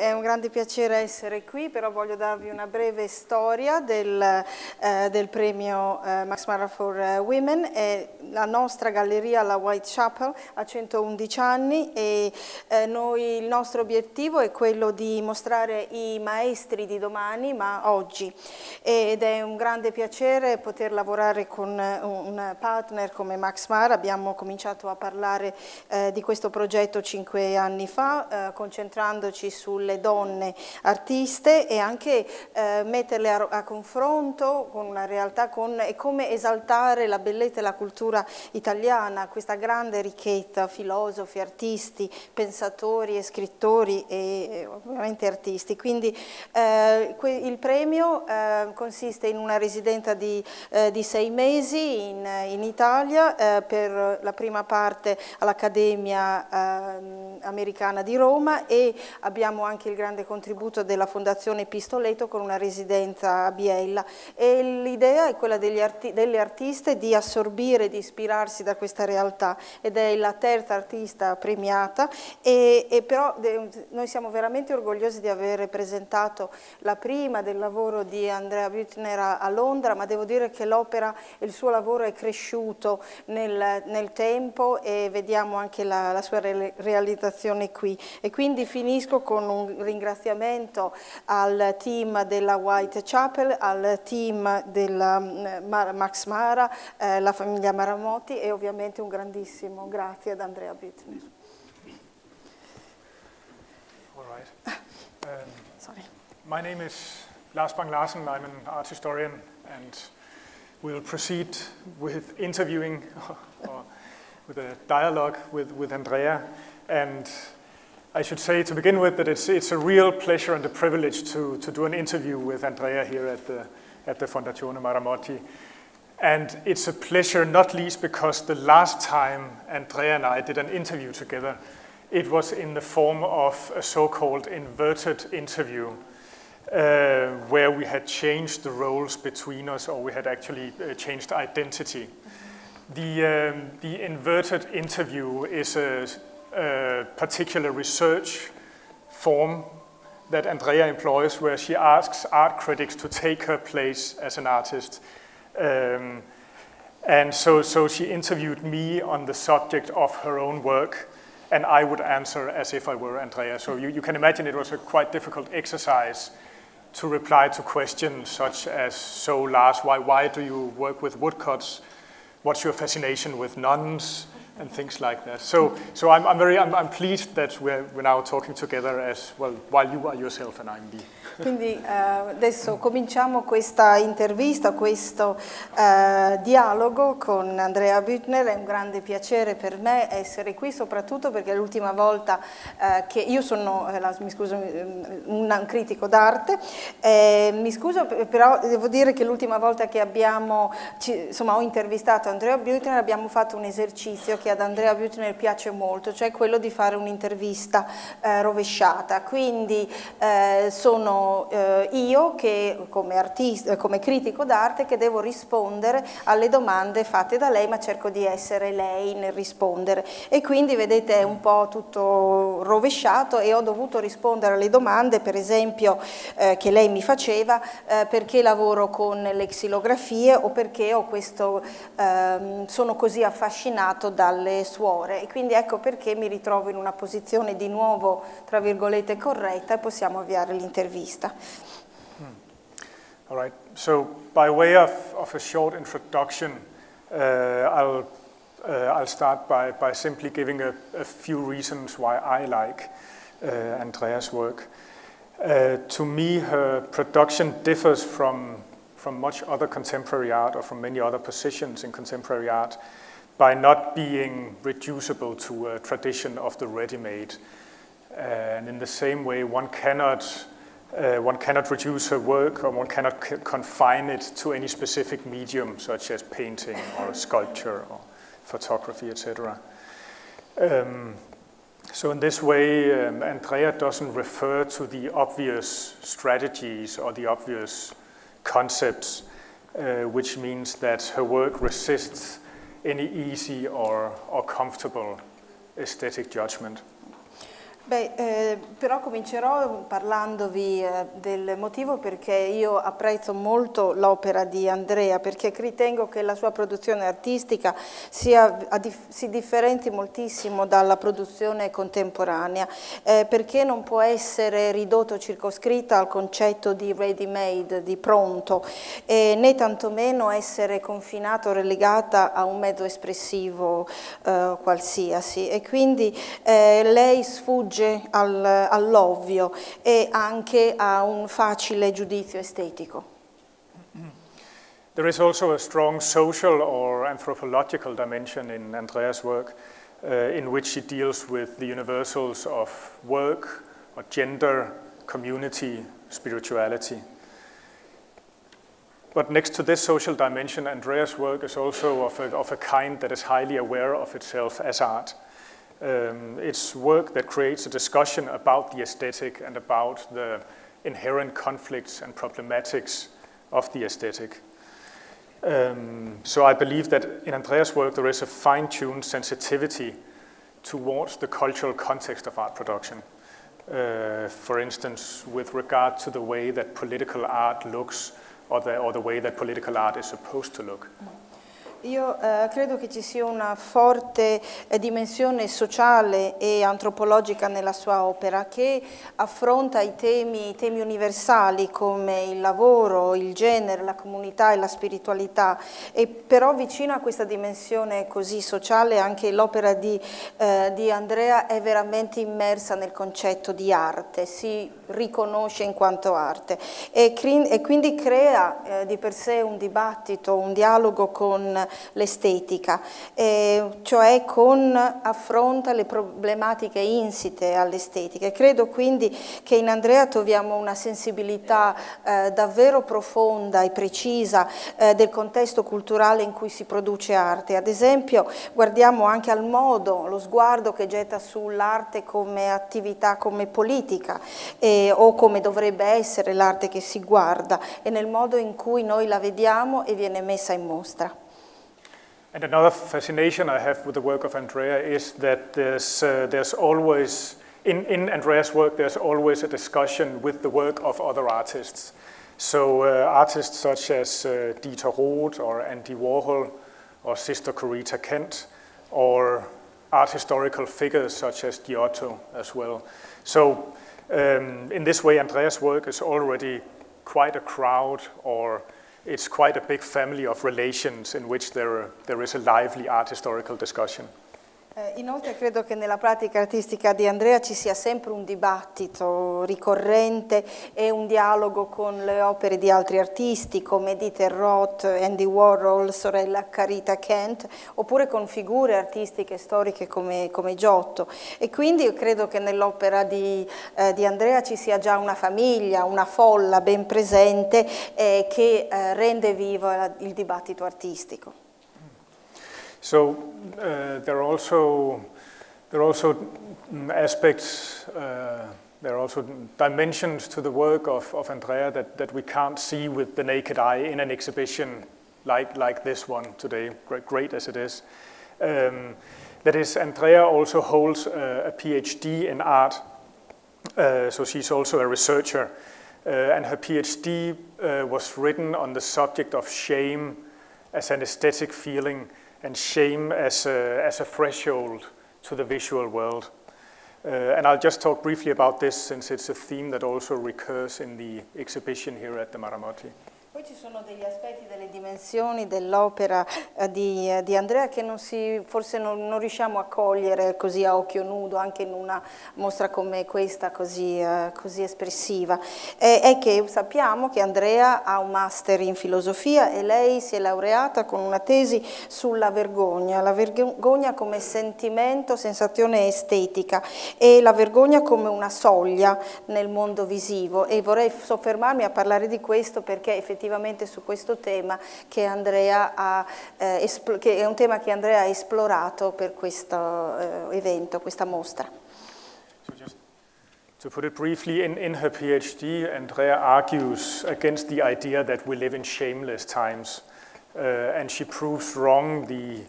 è un grande piacere essere qui, però voglio darvi una breve storia del premio Max Mara for Women. La nostra galleria, la Whitechapel, ha 111 anni e il nostro obiettivo è quello di mostrare i maestri di domani, ma oggi. Ed è un grande piacere poter lavorare con un partner come Max Mara. Abbiamo cominciato a parlare di questo progetto 5 anni fa, concentrandoci sulle donne artiste e anche metterle a confronto con una realtà e come esaltare la bellezza e la cultura italiana, questa grande ricchezza, filosofi, artisti, pensatori e scrittori e ovviamente artisti. Quindi il premio consiste in una residenza di 6 mesi in Italia, per la prima parte all'Accademia Americana di Roma, e abbiamo anche il grande contributo della Fondazione Pistoletto con una residenza a Biella. E l'idea è quella delle artiste di assorbire, di ispirarsi da questa realtà, ed è la terza artista premiata, e però noi siamo veramente orgogliosi di aver presentato la prima del lavoro di Andrea Buettner a Londra, ma devo dire che l'opera e il suo lavoro è cresciuto nel tempo, e vediamo anche la sua realizzazione qui. E quindi finisco con un ringraziamento al team della Whitechapel, al team della Max Mara, la famiglia Maramotti, e ovviamente un grandissimo grazie ad Andrea Buettner. All right. Sorry. My name is Lars Bang Larsen. I'm an art historian, and we'll proceed with interviewing or with a dialogue with Andrea. And I should say to begin with that it's a real pleasure and a privilege to do an interview with Andrea here at the Fondazione Maramotti. And it's a pleasure not least because the last time Andrea and I did an interview together, it was in the form of a so-called inverted interview, where we had changed the roles between us, or we had actually changed identity. The inverted interview is a particular research form that Andrea employs, where she asks art critics to take her place as an artist. And so she interviewed me on the subject of her own work, and I would answer as if I were Andrea. So you can imagine it was a quite difficult exercise to reply to questions such as, so Lars, why do you work with woodcuts? What's your fascination with nuns? And things like that. So I'm pleased that we're now talking together as well, while you are yourself and I'm me. Quindi adesso cominciamo questa intervista, questo dialogo con Andrea Buettner. È un grande piacere per me essere qui, soprattutto perché l'ultima volta che io sono, mi scuso, un critico d'arte, mi scuso, però devo dire che l'ultima volta che ho intervistato Andrea Buettner, abbiamo fatto un esercizio che ad Andrea Buettner piace molto, cioè quello di fare un'intervista rovesciata. Quindi sono io che come critico d'arte che devo rispondere alle domande fatte da lei, ma cerco di essere lei nel rispondere, e quindi vedete è un po' tutto rovesciato, e ho dovuto rispondere alle domande, per esempio che lei mi faceva, perché lavoro con le xilografie, o perché sono così affascinato dalle suore, e quindi ecco perché mi ritrovo in una posizione di nuovo tra virgolette corretta, e possiamo avviare l'intervista. All right. So, by way of a short introduction, I'll start by simply giving a few reasons why I like Andrea's work. To me, her production differs from much other contemporary art, or from many other positions in contemporary art, by not being reducible to a tradition of the ready-made. And in the same way, one cannot reduce her work, or one cannot confine it to any specific medium, such as painting or sculpture or photography, etc. So in this way, Andrea doesn't refer to the obvious strategies or the obvious concepts, which means that her work resists any easy or comfortable aesthetic judgment. Però comincerò parlandovi del motivo perché io apprezzo molto l'opera di Andrea, perché ritengo che la sua produzione artistica si differenti moltissimo dalla produzione contemporanea, perché non può essere ridotto o circoscritta al concetto di ready-made, di pronto, né tantomeno essere confinata o relegata a un mezzo espressivo qualsiasi. E quindi lei sfugge all'ovvio e anche a un facile giudizio estetico. There is also a strong social or anthropological dimension in Andrea's work, in which she deals with the universals of work, or gender, community, spirituality. But next to this social dimension, Andrea's work is also of a kind that is highly aware of itself as art. It's work that creates a discussion about the aesthetic and about the inherent conflicts and problematics of the aesthetic. So I believe that in Andrea's work there is a fine-tuned sensitivity towards the cultural context of art production. For instance, with regard to the way that political art looks or the way that political art is supposed to look. Io credo che ci sia una forte dimensione sociale e antropologica nella sua opera che affronta i temi universali come il lavoro, il genere, la comunità e la spiritualità, e però vicino a questa dimensione così sociale anche l'opera di Andrea è veramente immersa nel concetto di arte, si riconosce in quanto arte e quindi crea di per sé un dibattito, un dialogo con l'estetica, cioè affronta le problematiche insite all'estetica, e credo quindi che in Andrea troviamo una sensibilità davvero profonda e precisa del contesto culturale in cui si produce arte. Ad esempio guardiamo anche al modo, lo sguardo che getta sull'arte come attività, come politica, o come dovrebbe essere l'arte che si guarda, e nel modo in cui noi la vediamo e viene messa in mostra. And another fascination I have with the work of Andrea is that there's always, in Andrea's work, there's always a discussion with the work of other artists. So artists such as Dieter Roth or Andy Warhol or Sister Corita Kent, or art historical figures such as Giotto as well. So in this way, Andrea's work is already quite a crowd, or it's quite a big family of relations in which there is a lively art historical discussion. Inoltre credo che nella pratica artistica di Andrea ci sia sempre un dibattito ricorrente e un dialogo con le opere di altri artisti come Dieter Roth, Andy Warhol, sorella Carita Kent, oppure con figure artistiche storiche come Giotto. E quindi io credo che nell'opera di Andrea ci sia già una famiglia, una folla ben presente che rende vivo il dibattito artistico. So there are also aspects, there are also dimensions to the work of Andrea that we can't see with the naked eye in an exhibition like this one today, great as it is. That is, Andrea also holds a PhD in art, so she's also a researcher, and her PhD was written on the subject of shame as an aesthetic feeling, and shame as a threshold to the visual world. And I'll just talk briefly about this, since it's a theme that also recurs in the exhibition here at the Maramotti. Poi ci sono degli aspetti, delle dimensioni dell'opera di Andrea che forse non riusciamo a cogliere così a occhio nudo, anche in una mostra come questa così espressiva. È che sappiamo che Andrea ha un master in filosofia e lei si è laureata con una tesi sulla vergogna, la vergogna come sentimento, sensazione estetica, e la vergogna come una soglia nel mondo visivo, e vorrei soffermarmi a parlare di questo perché effettivamente su questo tema che è un tema che Andrea ha esplorato per questo evento, questa mostra. So just to put it briefly, in her PhD, Andrea argues against the idea that we live in shameless times, and she proves wrong the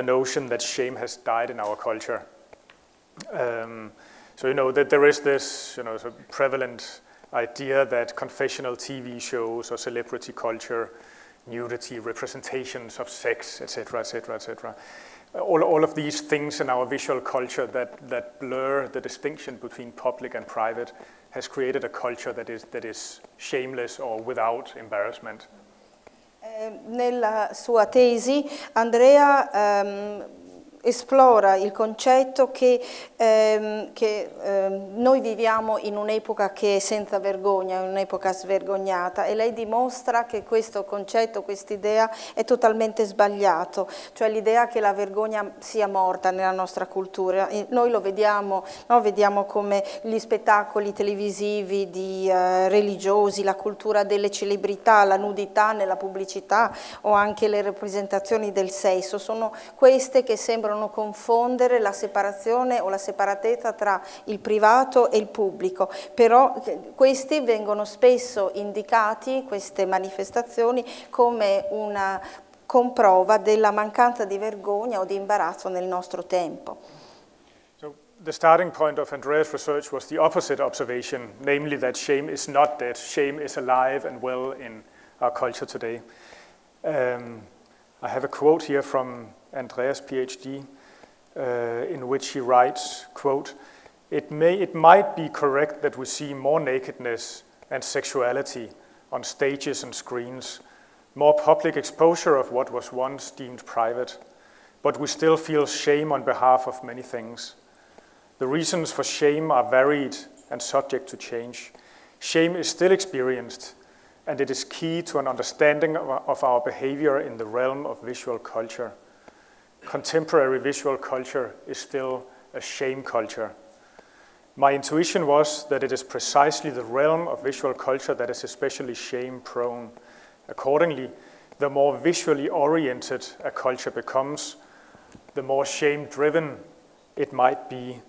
notion that shame has died in our culture. So you know that there is this, you know, sort of prevalent idea that confessional TV shows or celebrity culture, nudity, representations of sex, etc., etc., etc., all of these things in our visual culture that blur the distinction between public and private has created a culture that is shameless or without embarrassment. Nella sua tesi Andrea esplora il concetto che noi viviamo in un'epoca che è senza vergogna, un'epoca svergognata, e lei dimostra che questo concetto, quest'idea è totalmente sbagliato, cioè l'idea che la vergogna sia morta nella nostra cultura. E noi lo vediamo, no? Vediamo come gli spettacoli televisivi religiosi, la cultura delle celebrità, la nudità nella pubblicità o anche le rappresentazioni del sesso, sono queste che sembrano confondere la separazione o la separatezza tra il privato e il pubblico, però questi vengono spesso indicati, queste manifestazioni, come una comprova della mancanza di vergogna o di imbarazzo nel nostro tempo. So the starting point of Andrea's research was the opposite observation, namely that shame is not dead, shame is alive and well in our culture today. I have a quote here from Andrea's PhD, in which he writes, quote, it might be correct that we see more nakedness and sexuality on stages and screens, more public exposure of what was once deemed private, but we still feel shame on behalf of many things. The reasons for shame are varied and subject to change. Shame is still experienced, and it is key to an understanding of our behavior in the realm of visual culture. Contemporary visual culture is still a shame culture. My intuition was that it is precisely the realm of visual culture that is especially shame-prone. Accordingly, the more visually oriented a culture becomes, the more shame-driven it might be.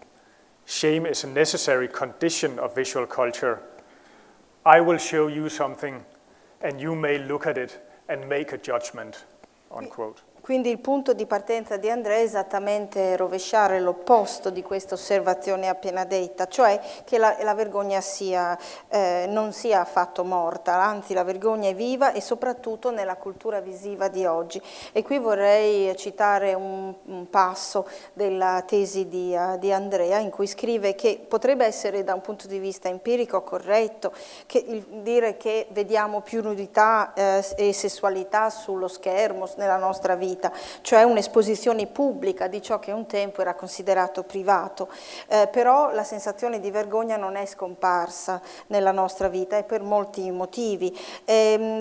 Shame is a necessary condition of visual culture. I will show you something, and you may look at it and make a judgment, unquote. Quindi il punto di partenza di Andrea è esattamente rovesciare l'opposto di questa osservazione appena detta, cioè che la vergogna non sia affatto morta, anzi la vergogna è viva e soprattutto nella cultura visiva di oggi. E qui vorrei citare un passo della tesi di Andrea, in cui scrive che potrebbe essere da un punto di vista empirico corretto dire che vediamo più nudità e sessualità sullo schermo nella nostra vita, cioè un'esposizione pubblica di ciò che un tempo era considerato privato, però la sensazione di vergogna non è scomparsa nella nostra vita e per molti motivi.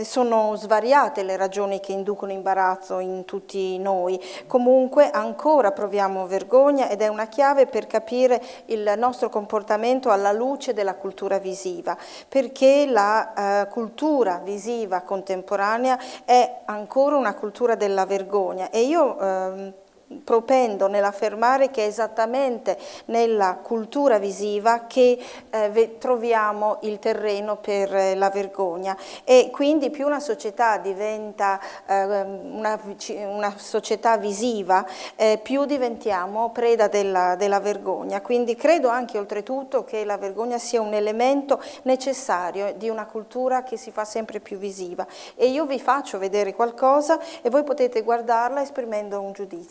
Sono svariate le ragioni che inducono imbarazzo in tutti noi, comunque ancora proviamo vergogna ed è una chiave per capire il nostro comportamento alla luce della cultura visiva, perché la cultura visiva contemporanea è ancora una cultura della vergogna. E io propendo nell'affermare che è esattamente nella cultura visiva che troviamo il terreno per la vergogna, e quindi più una società diventa una società visiva, più diventiamo preda della vergogna. Quindi credo anche oltretutto che la vergogna sia un elemento necessario di una cultura che si fa sempre più visiva, e io vi faccio vedere qualcosa e voi potete guardarla esprimendo un giudizio.